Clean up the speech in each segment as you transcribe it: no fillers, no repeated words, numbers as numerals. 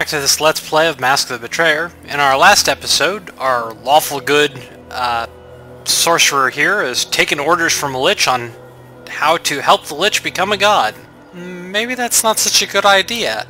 Back to this Let's Play of Mask of the Betrayer. In our last episode, our lawful good sorcerer here is taking orders from a lich on how to help the lich become a god. Maybe that's not such a good idea.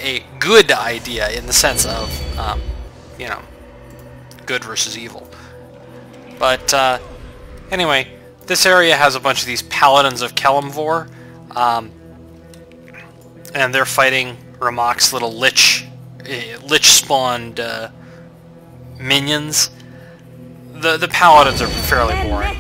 A good idea in the sense of, you know, good versus evil. But, anyway, this area has a bunch of these paladins of Kelemvor, and they're fighting Ramaq's little lich-spawned minions. The paladins are fairly boring.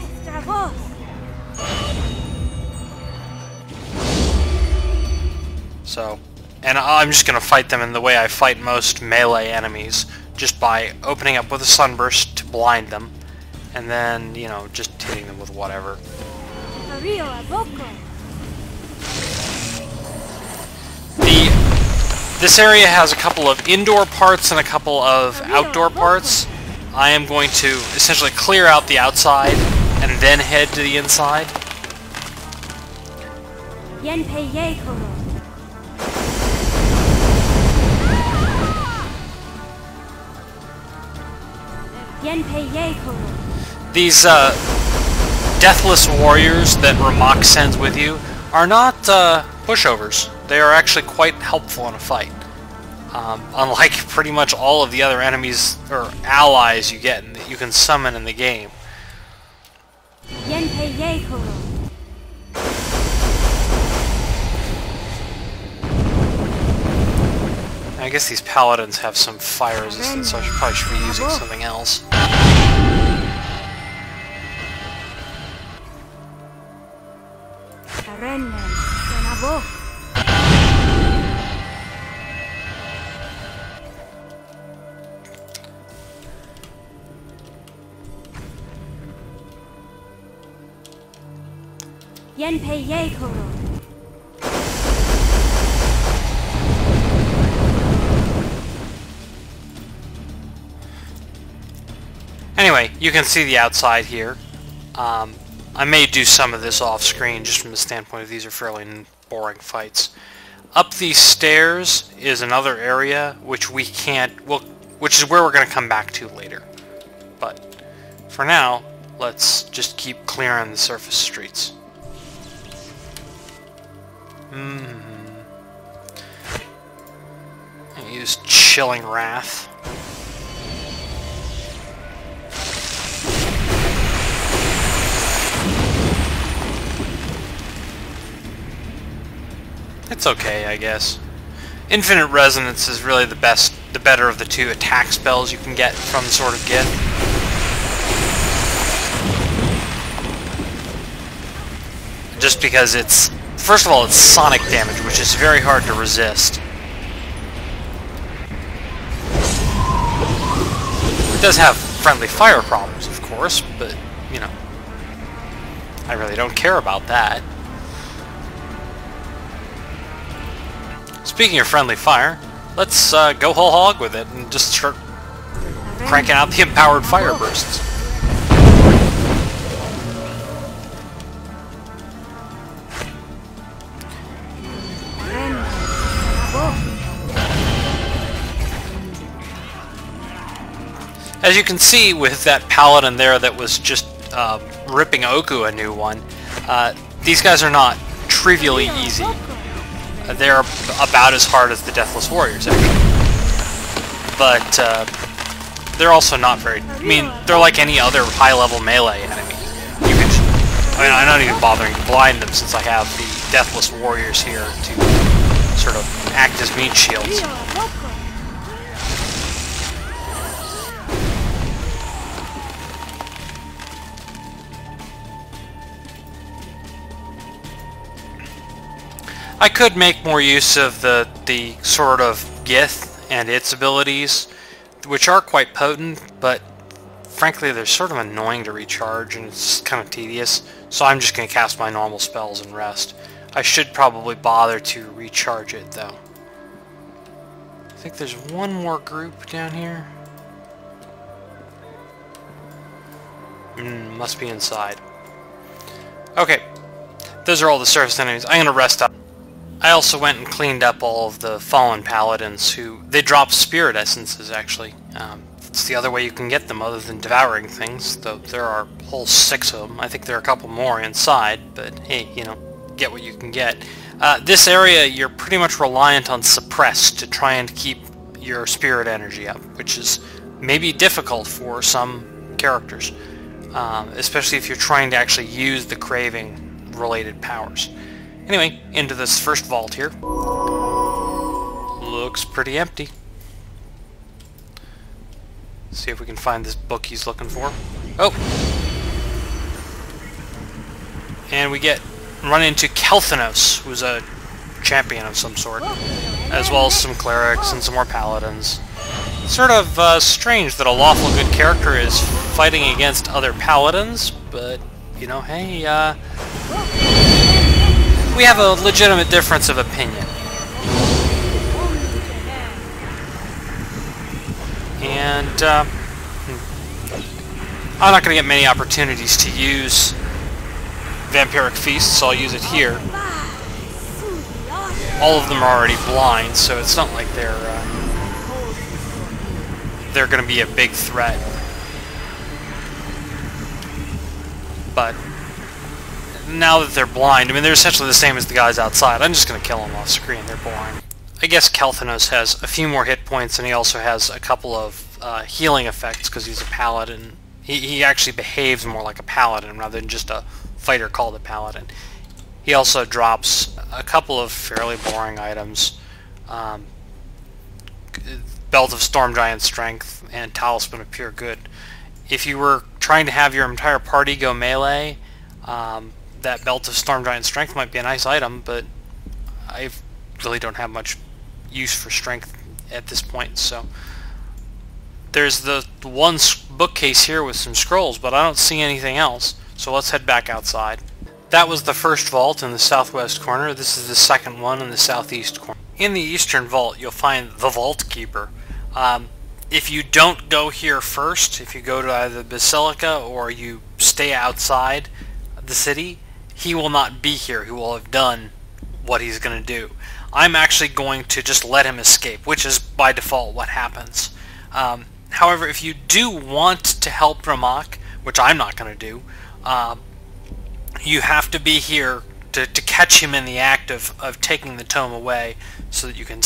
So, and I'm just gonna fight them in the way I fight most melee enemies, just by opening up with a sunburst to blind them, and then, you know, just hitting them with whatever. This area has a couple of indoor parts and a couple of outdoor parts. I am going to essentially clear out the outside and then head to the inside. These deathless warriors that Rammaq sends with you are not pushovers. They are actually quite helpful in a fight. Unlike pretty much all of the other enemies or allies you get that you can summon in the game. I guess these paladins have some fire resistance, so I probably should be using something else. Anyway, you can see the outside here. I may do some of this off screen just from the standpoint of these are fairly boring fights. Up these stairs is another area which we can't, well, which is where we're going to come back to later. But for now, let's just keep clearing the surface streets. I use Chilling Wrath. It's okay, I guess. Infinite Resonance is really the better of the two attack spells you can get from the Sword of Gith. Just because it's, first of all, it's sonic damage, which is very hard to resist. It does have friendly fire problems, of course, but, you know, I really don't care about that. Speaking of friendly fire, let's go whole hog with it and just start cranking out the empowered fire bursts. As you can see with that paladin there that was just ripping Oku a new one, these guys are not trivially easy. They're about as hard as the Deathless Warriors, actually. But they're also not very... I mean, they're like any other high-level melee enemy. You can... I mean, I'm not even bothering to blind them since I have the Deathless Warriors here to sort of act as meat shields. I could make more use of the Sword of Gith and its abilities, which are quite potent, but frankly they're sort of annoying to recharge and it's kind of tedious, so I'm just going to cast my normal spells and rest. I should probably bother to recharge it though. I think there's one more group down here. Must be inside. Okay, those are all the surface enemies. I'm going to rest up. I also went and cleaned up all of the fallen paladins who... They drop spirit essences, actually. It's the other way you can get them other than devouring things, though there are a whole 6 of them. I think there are a couple more inside, but hey, you know, get what you can get. This area, you're pretty much reliant on suppress to try and keep your spirit energy up, which is maybe difficult for some characters, especially if you're trying to actually use the craving-related powers. Anyway, into this first vault here. Looks pretty empty. See if we can find this book he's looking for. Oh! And we run into Kelthanos, who's a champion of some sort, as well as some clerics and some more paladins. It's sort of strange that a lawful good character is fighting against other paladins, but, you know, hey, we have a legitimate difference of opinion. And, I'm not going to get many opportunities to use Vampiric Feast, so I'll use it here. All of them are already blind, so it's not like they're going to be a big threat. But now that they're blind, I mean, they're essentially the same as the guys outside. I'm just going to kill them off screen. They're boring. I guess Kelthanos has a few more hit points, and he also has a couple of healing effects because he's a paladin. He actually behaves more like a paladin rather than just a fighter called a paladin. He also drops a couple of fairly boring items. Belt of Storm Giant Strength and Talisman of Pure Good. If you were trying to have your entire party go melee, that Belt of Storm Giant Strength might be a nice item, but I really don't have much use for strength at this point, so... There's the one bookcase here with some scrolls, but I don't see anything else, so let's head back outside. That was the first vault in the southwest corner. This is the second one in the southeast corner. In the eastern vault, you'll find the Vault Keeper. If you don't go here first, if you go to either the Basilica or you stay outside the city, he will not be here. He will have done what he's going to do. I'm actually going to just let him escape, which is by default what happens. However, if you do want to help Rammaq, which I'm not going to do, you have to be here to catch him in the act of taking the tome away, so that you can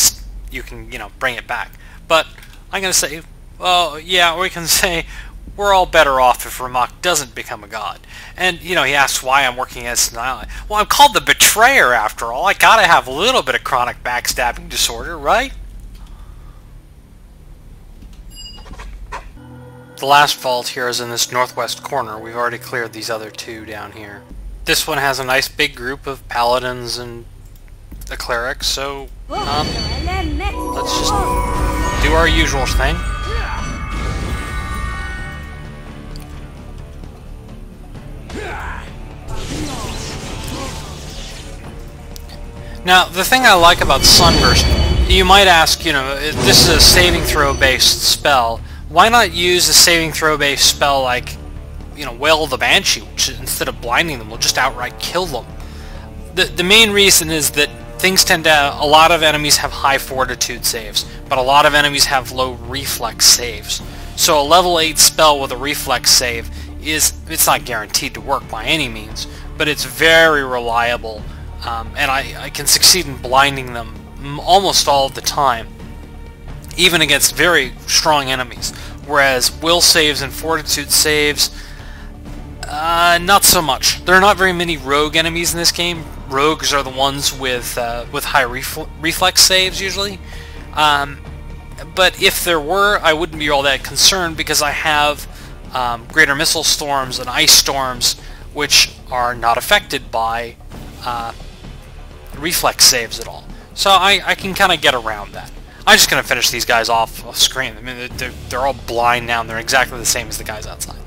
bring it back. But I'm going to say, well, yeah, we can say we're all better off if Rammaq doesn't become a god. And he asks why I'm working as an ally. Well, I'm called the Betrayer after all. I gotta have a little bit of chronic backstabbing disorder, right? The last vault here is in this northwest corner. We've already cleared these other two down here. This one has a nice big group of paladins and a cleric, so let's just do our usual thing. Now, the thing I like about Sunburst, you might ask, this is a saving throw based spell. Why not use a saving throw based spell like, Wail of the Banshee, which instead of blinding them will just outright kill them? The main reason is that things tend to, a lot of enemies have high fortitude saves, but a lot of enemies have low reflex saves. So a level 8 spell with a reflex save it's not guaranteed to work by any means, but it's very reliable, and I can succeed in blinding them almost all of the time, even against very strong enemies. Whereas will saves and fortitude saves, not so much. There are not very many rogue enemies in this game. Rogues are the ones with high reflex saves usually. But if there were, I wouldn't be all that concerned because I have greater missile storms and ice storms, which are not affected by reflex saves at all. So I can kind of get around that. I'm just going to finish these guys off screen. I mean, they're all blind now, and they're exactly the same as the guys outside.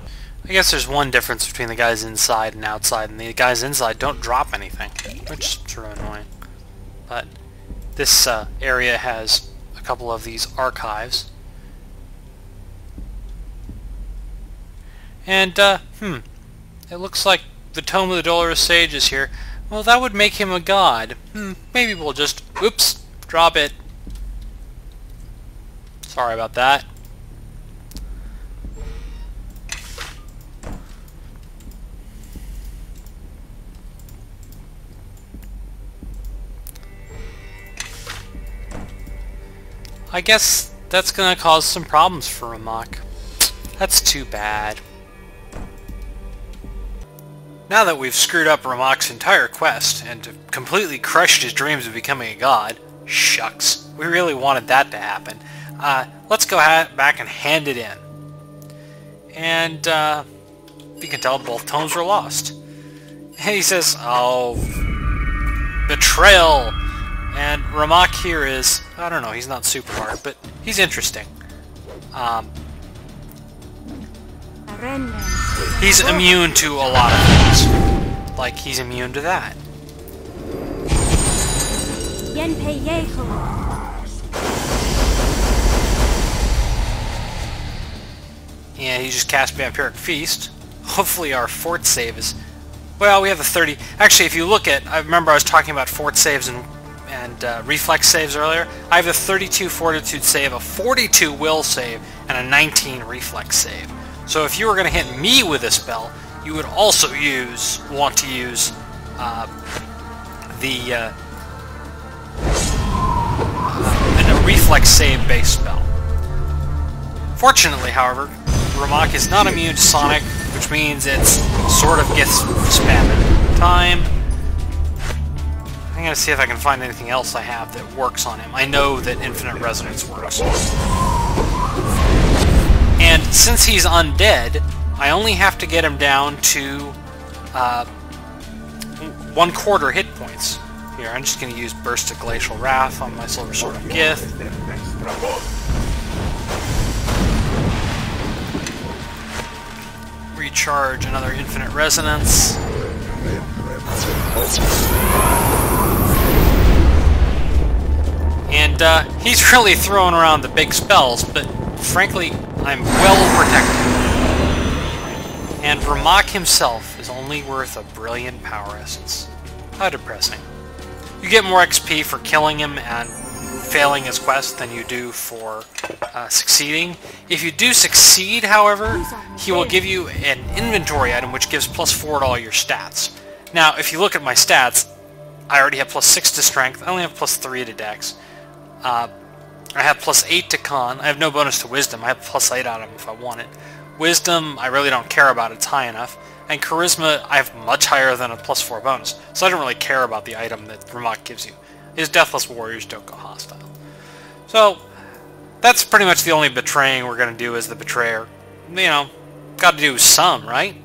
I guess there's one difference between the guys inside and outside, and the guys inside don't drop anything, which is sort of annoying. But this area has a couple of these archives. And, it looks like the Tome of the Dolorous Sage is here. Well, that would make him a god. Maybe we'll just... Oops! Drop it. Sorry about that. I guess that's gonna cause some problems for Rammaq. That's too bad. Now that we've screwed up Ramaq's entire quest and completely crushed his dreams of becoming a god, shucks, we really wanted that to happen. Let's go back and hand it in. And you can tell both tomes were lost. And he says, oh, betrayal! And Rammaq here is, I don't know, he's not super hard, but he's interesting. He's immune to a lot of things. Like, he's immune to that. Yeah, he just cast Vampiric Feast. Hopefully our fort save is... Well, we have the 30... Actually, if you look at... I remember I was talking about fort saves and reflex saves earlier. I have a 32 fortitude save, a 42 will save, and a 19 reflex save. So if you were going to hit me with a spell, you would also want to use a reflex save based spell. Fortunately, however, Rammaq is not immune to Sonic, which means it's sort of gets spammed time. I'm going to see if I can find anything else I have that works on him. I know that Infinite Resonance works. And since he's undead, I only have to get him down to 1/4 hit points. Here, I'm just going to use Burst of Glacial Wrath on my Silver Sword of Gith. Recharge another Infinite Resonance. And he's really throwing around the big spells, but frankly, I'm well protected. And Rammaq himself is only worth a brilliant power essence. How depressing. You get more XP for killing him and failing his quest than you do for succeeding. If you do succeed, however, he will give you an inventory item which gives +4 to all your stats. Now, if you look at my stats, I already have +6 to Strength, I only have +3 to Dex. I have +8 to Con, I have no bonus to Wisdom, I have +8 on him if I want it. Wisdom, I really don't care about, it's high enough. And Charisma, I have much higher than a +4 bonus, so I don't really care about the item that Rammaq gives you. His Deathless Warriors don't go hostile. So, that's pretty much the only betraying we're going to do as the Betrayer. You know, got to do some, right?